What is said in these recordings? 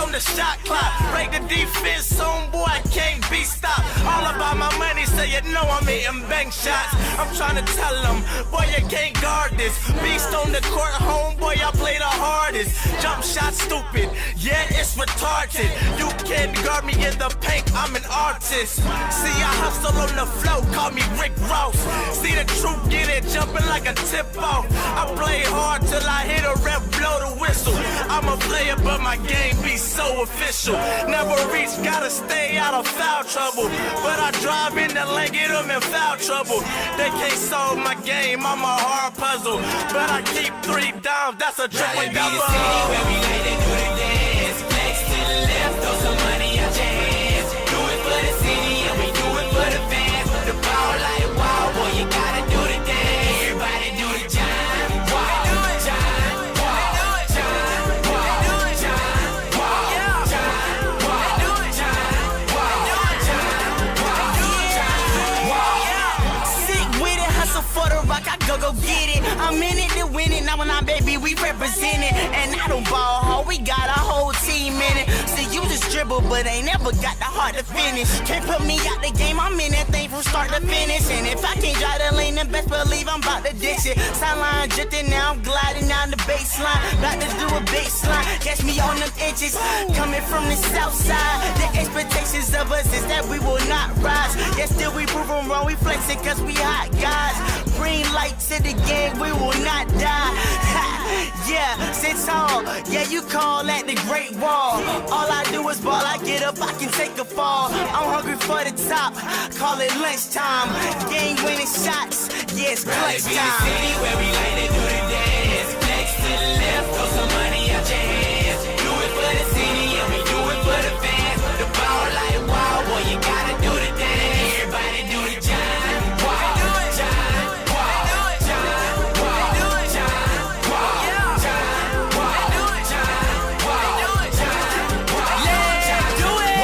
On the shot clock, break the defense, homeboy, I can't be stopped. All about my money, so you know I'm hitting bank shots. I'm trying to tell them, boy, you can't guard this. Beast on the court, homeboy, I play the hardest. Jump shot stupid, yeah, it's retarded. You can't guard me in the paint, I'm an artist. See, I hustle on the flow, call me Rick Ross. See the truth, get it jumping like a tip-off. I play hard till I hit a rep, blow the whistle. I'm a player, but my game be so official. Never reach, gotta stay out of foul trouble. But I drive in the lane, get them in foul trouble. They can't solve my game, I'm a hard puzzle. But I keep 3 down, that's a triple double. Where we lay, they do the dance. Flex to the left, throw some money out your hands. Do it for the city, and we do it for the fans. The ball like wow, boy, you gotta do the dance. Everybody do the John. Wow, John. Wow, John. Wow, John. Wow, John. Wow, John. Wow, Sick with it, hustle for the rock, I go get it. I'm in it to win it, now when I'm baby, we represent it. And I don't ball hard, we got a whole team in it. See, you just dribble, but ain't never got the heart to finish. Can't put me out the game, I'm in that thing from start to finish. And if I can't drive the lane, then best believe I'm about to ditch it. Sideline drifting, now I'm gliding down the baseline. About to do a baseline, catch me on them inches. Coming from the south side, the expectations of us is that we will not rise. Yet still we prove them wrong, we flex it cause we hot guys. Green light to the game, we will not die. Yeah, sit tall, yeah, you call that the Great Wall. All I do is ball, I get up, I can take a fall. I'm hungry for the top, call it lunchtime. Game winning shots, yeah, it's clutch time. city where we like to do the dance. Flex to the left, throw some money out your hands. Do it for the city, and we do it for the fans. The ball like wow, boy, you gotta do the dance. Everybody do the John. Wow, John. Wow, John. Wow, John. Wow, John. Wow, John. Wow, John. Yeah, do it.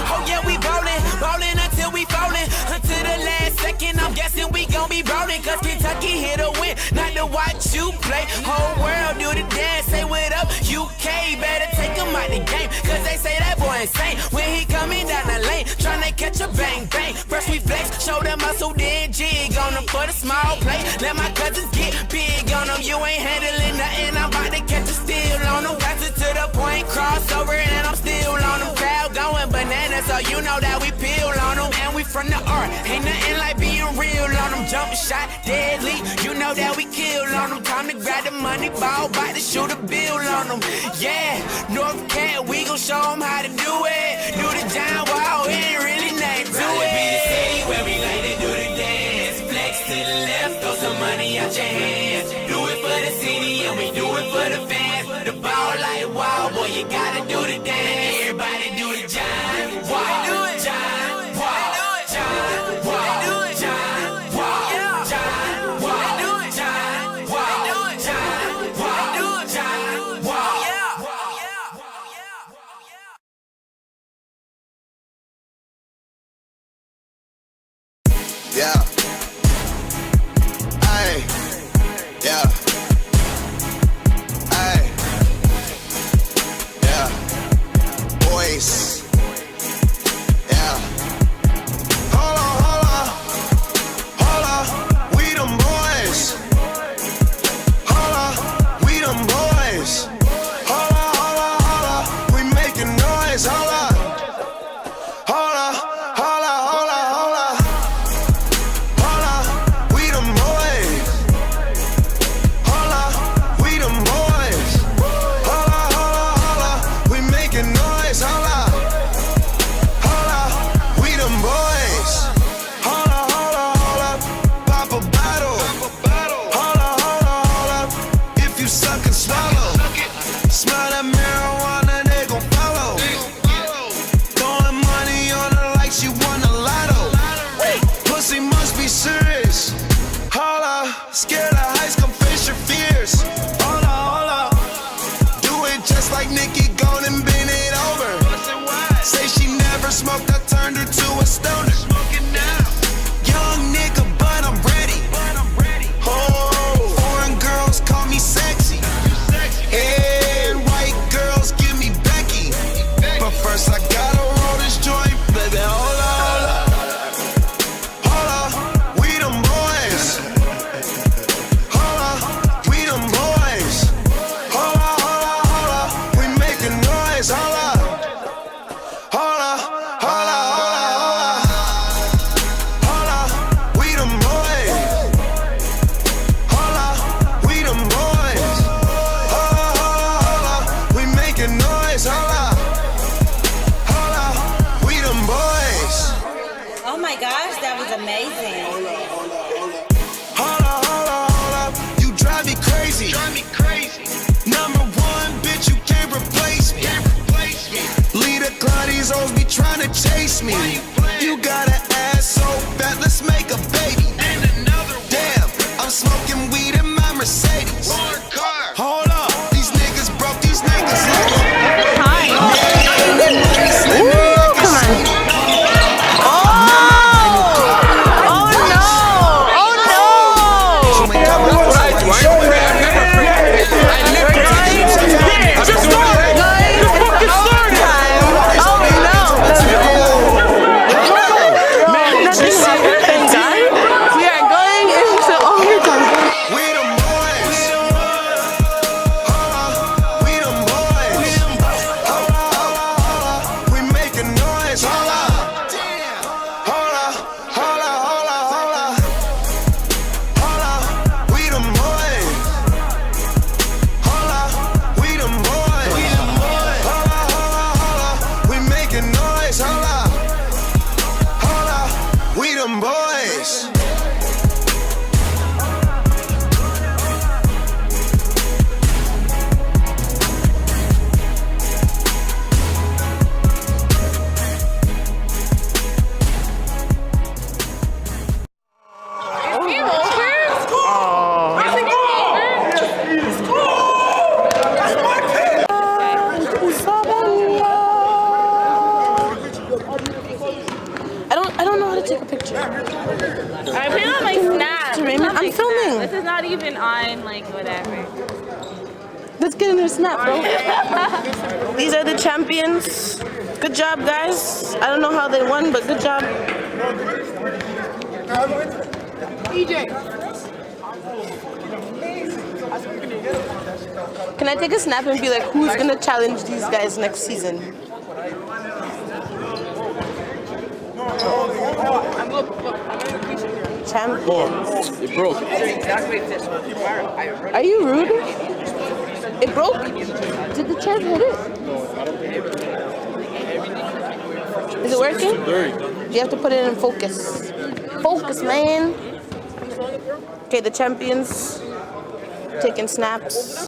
Oh yeah, we ballin' until we fallin'. Until the last second, I'm guessing we gon' be ballin'. Cause Kentucky here to win, not to watch you play. Whole world do the dance, say what up, UK. Better take him out the game, cause they say that boy insane. When he coming down the lane, tryna catch a bang bang. First we flex, show them muscle, then jig on them for the small play. Let my cousins get big on them, you ain't handling nothing. I'm about to catch a steal on them. Pass it to the point, crossover, and I'm still on them. Crowd going bananas, so you know that we peel on them. And we from the art, ain't nothing like being real on them. Jump shot, deadly, you know that we kill on them. Time to grab the money ball, about to shoot a bill on them. Yeah, North Cat, we gon' show them how to do it. Do the John Wall, it ain't really nothing to Raleigh be the it. city where we like to do the dance. Flex to the left, throw some money out your hands. Do it for the city, and we do it for the fans. The ball like wow, boy, you gotta do the dance. Everybody do the John. Wow, John. Wow, John. Wow, John. Wow, John. Wow, John. Wow, John. Wow, John. Wow. Yeah. Ay. Yeah. Ay. Yeah. Boys. Yeah. Hold on. Hold on. We them boys. Hold on. We them boys. Hold on. We making noise. Hold on. Hold on. stoner. Young nigga, but I'm ready. Oh, foreign girls call me sexy. And white girls give me Becky. But first I gotta roll this joint, baby. Hold up. Hold up, we them boys. Hold up, we them boys. Hold up, we making noise. Hold up. Hold up, hold up, hold up, hold up. Hold up, we them boys. Hold up, we them boys. Hold up, we making noise. Hold up, hold up, we them boys. Oh my gosh, that was amazing. Hold up, hold up, you drive me crazy. Number one, bitch, you can't replace me. Leader Claudia's always be trying to chase me. You got an ass so fat, let's make a baby. Damn, I'm smoking weed in my Mercedes. Hold up, these niggas broke, these niggas boys. I don't know how to take a picture. Alright, put it on my Snap. I'm filming. This is not even on, like, whatever. Let's get in their Snap, bro. These are the champions. Good job, guys. I don't know how they won, but good job. Can I take a snap and be like, who's gonna challenge these guys next season? Champions. It broke. Are you rude? It broke? Did the chair hit it? Is it working? You have to put it in focus. Focus, man. Okay, the champions taking snaps.